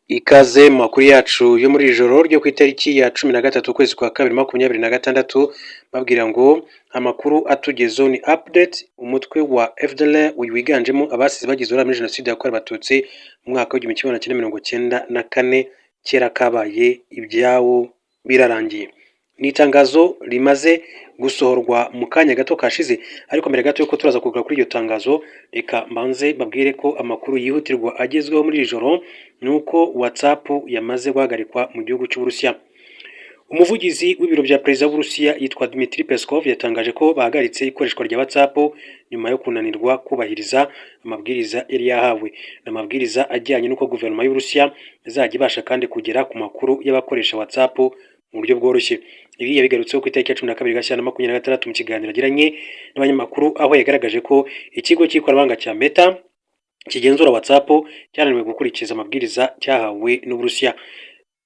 Ikaze mu makuru yacu yo muri iri joro ryo ku itariki ya 13 ukwezi kwa 2026 babwira ngo amakuru atugezeho ni update. Umutwe wa FDLR wiganjemo abasize bagize uruhare muri jenoside yakorewe abatutsi mu mwaka wa 1994 kera kabaye ibyawo birarangiye. Ni itangazo rimaze gusohorwa mu kanya gato kashize, ariko mbere gato yuko turaza kuvuga kuri iryo tangazo, reka mbanze babwire ko amakuru yihutirwa agezweho muri iri joro nuko WhatsApp yamaze guhagarikwa mu gihugu cy'Uburusiya. Umuvugizi w'ibiro bya perezida w'Uburusiya yitwa Dmitry Peskov yatangaje ko bahagaritse ikoreshwa rya WhatsApp nyuma yo kunanirwa kubahiriza amabwiriza yari yahawe. N'amabwiriza ajyanye n'uko guverinoma y'Uburusiya izajya ibasha kandi kugera ku makuru y'abakoresha WhatsApp mu buryo bworoshye. Ibi yabigarutseho ku itariki ya 12 Gashyantare 2026 mu kiganiro yagiranye n'abanyamakuru, aho yagaragaje ko ikigo cy'ikoranabuhanga cya Meta kigenzura WhatsApp cyananiwe gukurikiza amabwiriza cyahawe n'Uburusiya.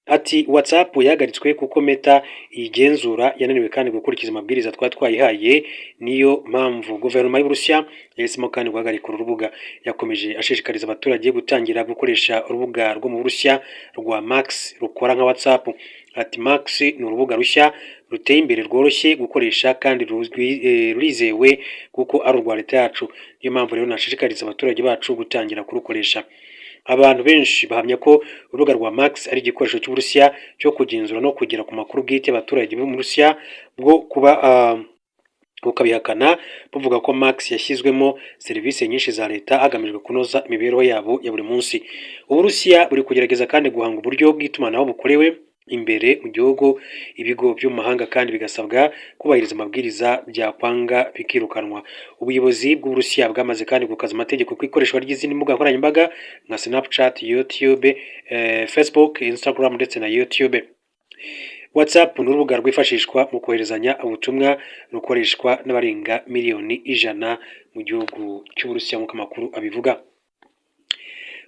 Ati WhatsApp yahagaritswe kuko Meta igenzura yananiwe kandi gukurikiza amabwiriza twayihaye, niyo mpamvu guverinoma y'Uburusiya yahisemo kandi guhagarika uru rubuga. Yakomeje ashishikariza abaturage gutangira gukoresha urubuga rwo mu Burusiya rwa Max rukora nka WhatsApp. Ati Max ni urubuga rushya ruteye imbere rworoshye gukoresha kandi rurizewe kuko ari urwa leta yacu. Niyo mpamvu rero nashishikariza abaturage bacu gutangira kurukoresha. Abantu benshi bahamya ko urubuga rwa Max ari igikoresho cy'Uburusiya cyo kugenzura no kugera ku makuru bwite y'abaturage bo mu Burusiya bwo kuba ukabihakana bavuga ko Max yashyizwemo serivisi nyinshi za leta hagamijwe kunoza imibereho yabo ya buri munsi. Uburusiya buri kugerageza kandi guhanga uburyo bw'itumanaho bukorewe imbere mu gihugu, ibigo byo mu mahanga kandi bigasabwa kubahiriza amabwiriza byakwanga bikirukanwa. Ubuyobozi bw'Uburusiya bwamaze kandi gukaza amategeko ku ikoreshwa ry'izindi mbuga nkoranyambaga nka Snapchat, YouTube, Facebook, Instagram ndetse na YouTube. WhatsApp ni urubuga rwifashishwa mu koherezanya ubutumwa rukoreshwa n'abarenga miliyoni 100 mu gihugu cy'Uburusiya nk'uko amakuru abivuga.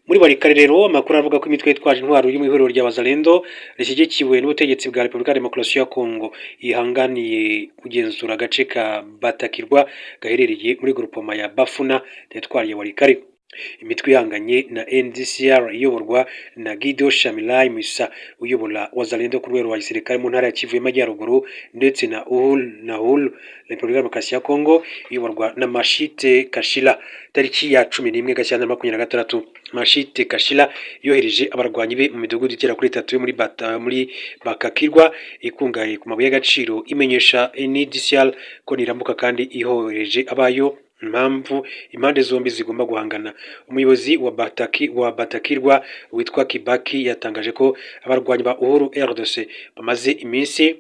Muri bari kare rero amakuru avuga ko imitwe yitwaje intwaro yo mu ihuriro rya Wazalendo rishyigikiwe n'ubutegetsi bwa Repubulika ya Demokarasi ya Kongo yihanganiye kugenzura agace ka Batakirwa gaherereye muri groupement ya Bafuna teritwari ya Walikare. Imitwe ihanganye na NDCR iyoborwa na Guido Shamilai Musa uyobora Wazalendo ku rwego rwa gisirikare mu ntara ya Kivu y'Amajyaruguru, ndetse na Uhuru Repubulika ya Demokarasi ya Kongo iyoborwa na Mashite Kashila. Tariki ya 11 Gashyantare 2026 Mashite Kashila yohereje abarwanyi be mu midugudu igera kuri 3 yo muri Bakakirwa ikungahaye ku mabuye y'agaciro, imenyesha NDCR ko nirambuka kandi ihohereje abayo impamvu impande zombi zigomba guhangana. Umuyobozi wa Batakirwa witwa Kibaki yatangaje ko abarwanyi ba Uhuru RDC bamaze iminsi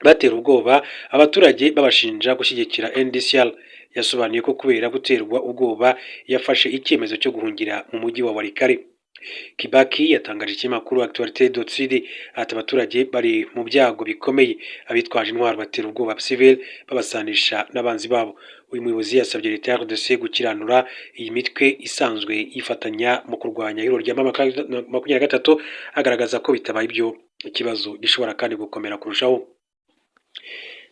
batera ubwoba abaturage babashinja gushyigikira NDCR. Yasobanuye ko kubera guterwa ubwoba yafashe icyemezo cyo guhungira mu mujyi wa Walikare. Kibaki yatangaje ikinyamakuru Actualité.cd ati abaturage bari mu byago bikomeye, abitwaje intwaro batera ubwoba civil babasanisha n'abanzi babo. Uyu muyobozi yasabye leta ya RDC gukiranura iyi mitwe isanzwe yifatanya mu kurwanya ihuriro rya 23, agaragaza ko bitabaye ibyo ikibazo gishobora kandi gukomera kurushaho.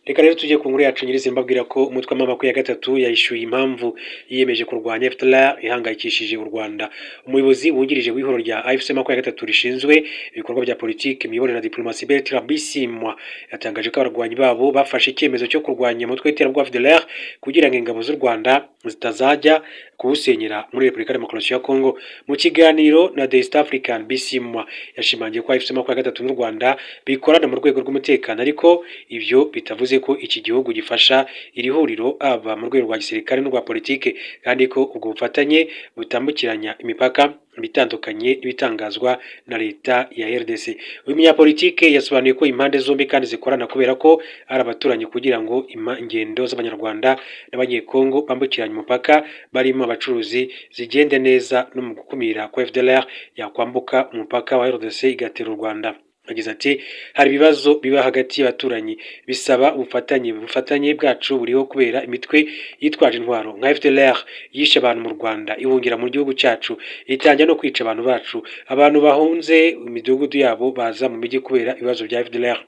Reka rero tujye ku nkuru yacu nyirizina mbabwira ko umutwe wa 23 yayishyuye impamvu yiyemeje kurwanya FDLR ihangayikishije u Rwanda. Umuyobozi wungirije w'ihuriro rya AFC 23 rishinzwe ibikorwa bya politiki, imiyoborere na diplomasi Bertrand Bisimwa yatangaje ko abarwanyi babo bafashe icyemezo cyo kurwanya umutwe w'iterabwoba FDLR kugira ngo ingabo z'u Rwanda zitazajya kuwusenyera muri Repubulika ya Demokarasi ya Kongo. Mu kiganiro na The East African, Bisimwa yashimangiye ko AFC 23 n'u Rwanda bikorana mu rwego rw'umutekano, ariko ibyo bitavuze ko iki gihugu gifasha iri huriro aba mu rwego rwa gisirikare n'urwa politike, kandi ko ubwo bufatanye butambukiranya imipaka bitandukanye bitangazwa na leta ya RDC. Uyu munyapolitike yasobanuye ko impande zombi kandi zikorana kubera ko ari abaturanyi kugira ngo ingendo z'abanyarwanda n'abanyekongo bambukiranya umupaka barimo abacuruzi zigende neza no mu gukumira ko FDLR yakwambuka umupaka wa RDC igatera u Rwanda. Agize ati hari ibibazo biba hagati y'abaturanyi bisaba ubufatanye bwacu buriho kubera imitwe yitwaje intwaro nka FDLR yishe abantu mu Rwanda, ihungira mu gihugu cyacu, itangira no kwica abantu bacu. Abantu bahunze imidugudu yabo baza mu mijyi kubera ibibazo bya FDLR.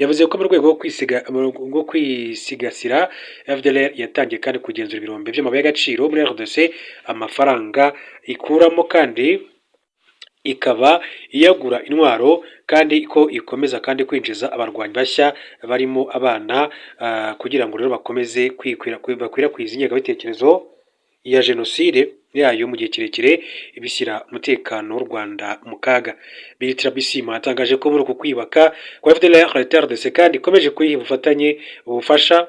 Yavuze ko mu rwego rwo kwisigasira FDLR yatangiye kandi kugenzura ibirombe by'amabuye y'agaciro muri RDC, amafaranga ikuramo kandi ikaba iyagura intwaro kandi ko ikomeza kandi kwinjiza abarwanyi bashya barimo abana kugira ngo rero bakomeze bakwirakwiza ingengabitekerezo ya jenoside yayo mu gihe kirekire ibishyira umutekano w'u Rwanda mu kaga. Bertrand Bisimwa yatangaje ko muri uku kwiyubaka kwa FDLR RDC kandi ikomeje kuyiha ubufasha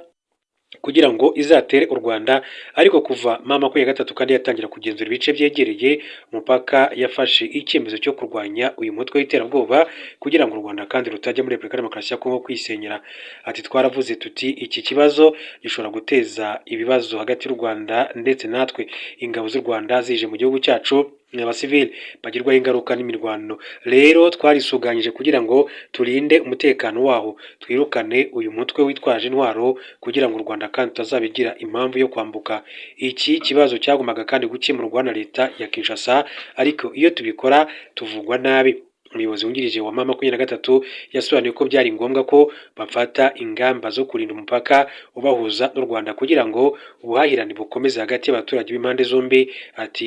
kugira ngo izatere u Rwanda, ariko kuva M23 kandi yatangira kugenzura ibice byegereye umupaka yafashe icyemezo cyo kurwanya uyu mutwe w'iterabwoba kugira ngo u Rwanda kandi rutajya muri Repubulika Demokarasi ya Kongo kwisenyera. Ati twaravuze tuti iki kibazo gishobora guteza ibibazo hagati y'u Rwanda ndetse natwe, ingabo z'u Rwanda zije mu gihugu cyacu abasivili bagirwaho ingaruka n'imirwano, rero twarisuganyije kugira ngo turinde umutekano waho, twirukane uyu mutwe witwaje intwaro kugira ngo u Rwanda kandi tutazabigira impamvu yo kwambuka. Iki kibazo cyagombaga kandi gukemurwa na leta ya Kinshasa, ariko iyo tubikora tuvugwa nabi. Umuyobozi wungirije wa M23 yasobanuye ko byari ngombwa ko bafata ingamba zo kurinda umupaka ubahuza n'u Rwanda kugira ngo ubuhahirane bukomeze hagati y'abaturage b'impande zombi. Ati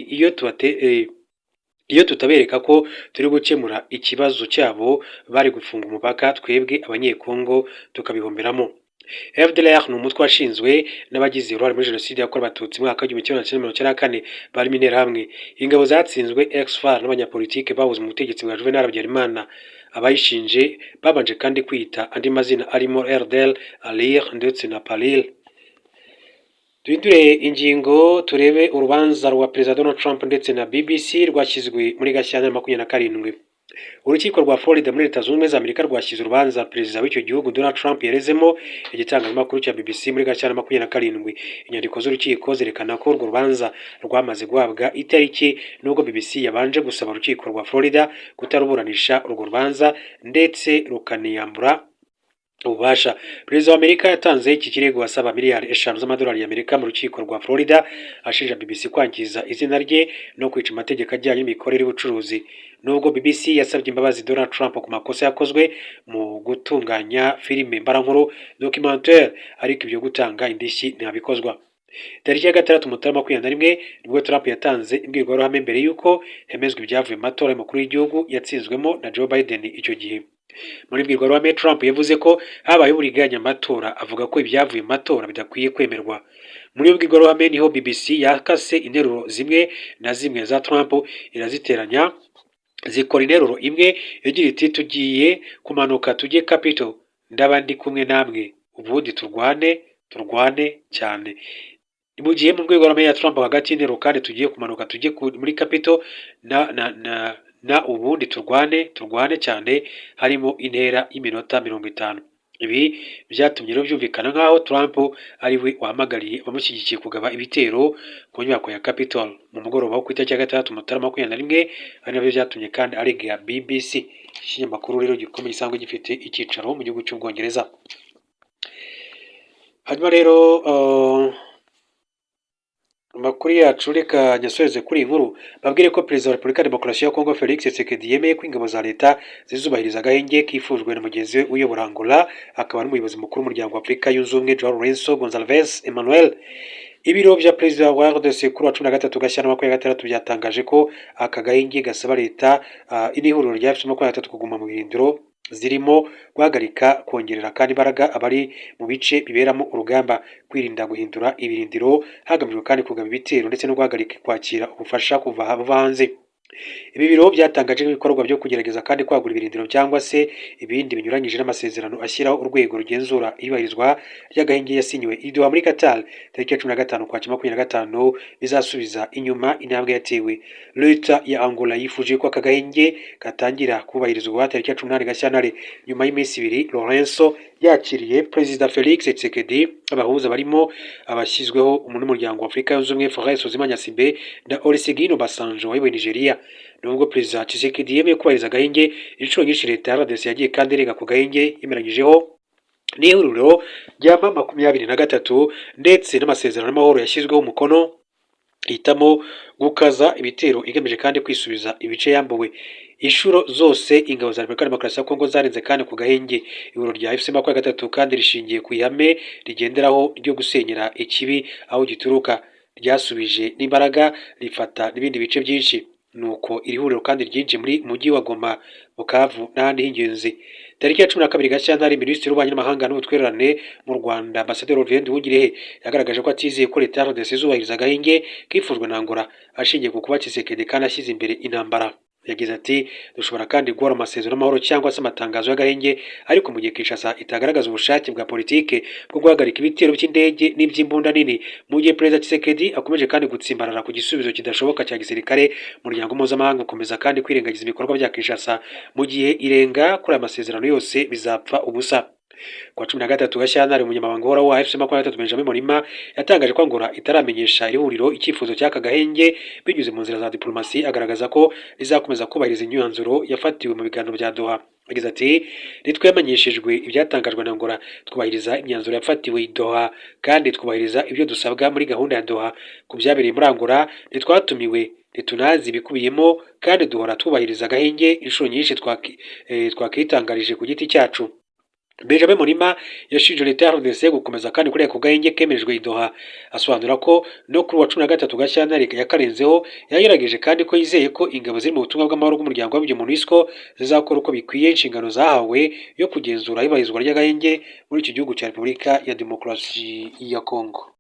iyo tutabereka ko turi gukemura ikibazo cyabo bari gufunga umupaka, twebwe abanyekongo tukabihomberamo. FDLR ni umutwe washinzwe n'abagize uruhare muri jenoside yakorewe abatutsi mu mwaka w'igihumbi kimwe magana cyenda mirongo icyenda na kane barimo interahamwe, ingabo zatsinzwe ex-FAR n'abanyapolitike bahoze mu butegetsi bwa Juvenal Habyarimana. Abayishinje babanje kandi kwita andi mazina arimo RDL, ALIR ndetse na PALIR. Duhindure ingingo turebe urubanza rwa Perezida Donald Trump ndetse na BBC rwashyizwe muri Gashyantare 27. Urukiko rwa Florida muri Leta Zunze Ubumwe za Amerika rwashyize urubanza perezida w'icyo gihugu Donald Trump yarezemo igitangazamakuru cya BBC muri Gashyantare 27. Inyandiko z'urukiko zerekana ko urwo rubanza rwamaze guhabwa itariki, nubwo BBC yabanje gusaba urukiko rwa Florida kutaruburanisha urwo rubanza ndetse rukaniyambura ububasha. Perezida wa Amerika yatanze iki kirego asaba miliyari 5 z'amadolari y'Amerika mu rukiko rwa Florida, ashinja BBC kwangiza izina rye no kwica amategeko ajyanye n'imikorere y'ubucuruzi. Nubwo BBC yasabye imbabazi Donald Trump ku makosa yakozwe mu gutunganya filime mbarankuru documentaire, ariko ibyo gutanga indishyi ntibikozwa. Tariki ya 6 Mutarama 2021 nibwo Trump yatanze imbwirwaruhame mbere y'uko hemezwa ibyavuye mu matora y'umukuru w'igihugu yatsinzwemo na Joe Biden icyo gihe. Muri mbwirwaruhame Trump yavuze ko habaye uburiganya amatora, avuga ko ibyavuye mu matora bidakwiye kwemerwa. Muri mbwirwaruhame niho BBC yakase interuro zimwe na zimwe za Trump iraziteranya zikora interuro imwe yagira iti tugiye kumanuka tujye Capitol, ndabandi kumwe namwe, ubundi turwane cyane. Mu gihe mu mbwirwaruhame ya Trump hagati y'interuro kandi tugiye kumanuka tujye muri Capitol na ubundi turwane cyane harimo intera y'iminota 50. Ibi byatumye rero byumvikana nk'aho Trump ari we wahamagariye abamushyigikiye kugaba ibitero ku nyubako ya Capitol mu mugoroba wo ku itariki ya 6 Mutarama 2021, ari nabyo byatumye kandi arega BBC, ikinyamakuru rero gikomeye gisanzwe gifite icyicaro mu gihugu cy'Ubwongereza. Hanyuma rero amakuru yacu reka nyasoreze kuri iyi nkuru, babwire ko Perezida wa Repubulika Demokarasi ya Kongo Felix Tshisekedi yemeye ko ingabo za leta zizubahiriza agahenge kifujwe na mugenzi we uyobora Angola, akaba n'umuyobozi mukuru w'umuryango wa Afurika yunze ubumwe João Lourenço Gonçalves Emmanuel. Ibiro bya Perezida wa RDC kuri wa 13 Gashyantare 2026 byatangaje ko aka gahenge gasaba leta n'ihuriro rya F23 kuguma mu birindiro zirimo guhagarika kongerera kandi imbaraga abari mu bice biberamo urugamba, kwirinda guhindura ibirindiro hagamijwe kandi kugaba ibitero ndetse no guhagarika kwakira ubufasha kuva hanze. Ibi biro byatangaje ibikorwa byo kugerageza kandi kwagura ibirindiro cyangwa se ibindi binyuranyije n'amasezerano ashyiraho urwego rugenzura ibahirizwa ry'agahenge yasinyiwe i Doha muri Qatar tariki ya 15 Ukwakira 2025 bizasubiza inyuma intambwe yatewe. Leta ya Angola yifuje ko aka gahenge gatangira kubahirizwa tariki ya 18 Gashyantare nyuma y'iminsi 2 Lourenço yakiriye Perezida Felix Tshisekedi, abahuza barimo abashyizweho n'umuryango wa Afurika yunze ubumwe Farai Gnassingbé na Olusegun Obasanjo wayoboye Nigeria. Nubwo Perezida Tshisekedi yemeye kubahiriza agahenge, inshuro nyinshi leta ya RDC yagiye kandi irenga ku gahenge yemeranyijeho n'ihuriro rya M23 ndetse n'amasezerano y'amahoro yashyizweho umukono, ihitamo gukaza ibitero igamije kandi kwisubiza ibice yambuwe. Inshuro zose ingabo za Repubulika Demokarasi ya Kongo zarenze kandi ku gahenge. Ihuriro rya FC23 kandi rishingiye ku ihame rigenderaho ryo gusenyera ikibi aho gituruka, ryasubije n'imbaraga rifata n'ibindi bice byinshi. nuko iri huriro kandi ryinjiye muri mujyi wa Goma, Bukavu n'ahandi h'ingenzi. Tariki ya 12 Gashyantare, Minisitiri w'Ububanyi n'Amahanga n'Ubutwererane mu Rwanda Ambasaderi Olivier Nduhungirehe yagaragaje ko atizeye ko leta ya RDC izubahiriza agahenge kifujwe na Angola ashingiye ku kuba Tshisekedi kandi ashyize imbere intambara. Yagize ati dushobora kandi guhora amasezerano y'amahoro cyangwa se amatangazo y'agahenge, ariko mu gihe Kinshasa itagaragaza ubushake bwa politike bwo guhagarika ibitero by'indege n'iby'imbunda nini, mu gihe Perezida Tshisekedi akomeje kandi gutsimbarara ku gisubizo kidashoboka cya gisirikare, umuryango mpuzamahanga ukomeza kandi kwirengagiza ibikorwa bya Kinshasa mu gihe irenga kuri aya masezerano yose bizapfa ubusa. Kwa 13 Gashyantare, umunyamabanga uhoraho wa FC23 Benjamin Morima yatangaje ko Angola itaramenyesha iri huriro icyifuzo cy'aka gahenge binyuze mu nzira za diplomasi, agaragaza ko rizakomeza kubahiriza imyanzuro yafatiwe mu biganiro bya Doha. Yagize ati nitwamenyeshejwe ibyatangajwe na Angola twubahiriza imyanzuro yafatiwe i Doha kandi twubahiriza ibyo dusabwa muri gahunda ya Doha. Ku byabereye muri Angola ntitwatumiwe, ntitunazi ibikubiyemo kandi duhora twubahiriza agahenge inshuro nyinshi twakitangarije ku giti cyacu. Benjamin Morima yashinje leta ya RDC gukomeza kandi kureka ku gahenge kemejwe i Doha, asobanura ko no kuri wa 13 Gashyantare yakarenzeho. Yagerageje kandi ko yizeye ko ingabo ziri mu butumwa bw'amahoro bw'umuryango w'abibumbye MONUSCO zizakora uko bikwiye inshingano zahawe yo kugenzura ibahirizwa ry'agahenge muri iki gihugu cya Repubulika ya Demokarasi ya Kongo.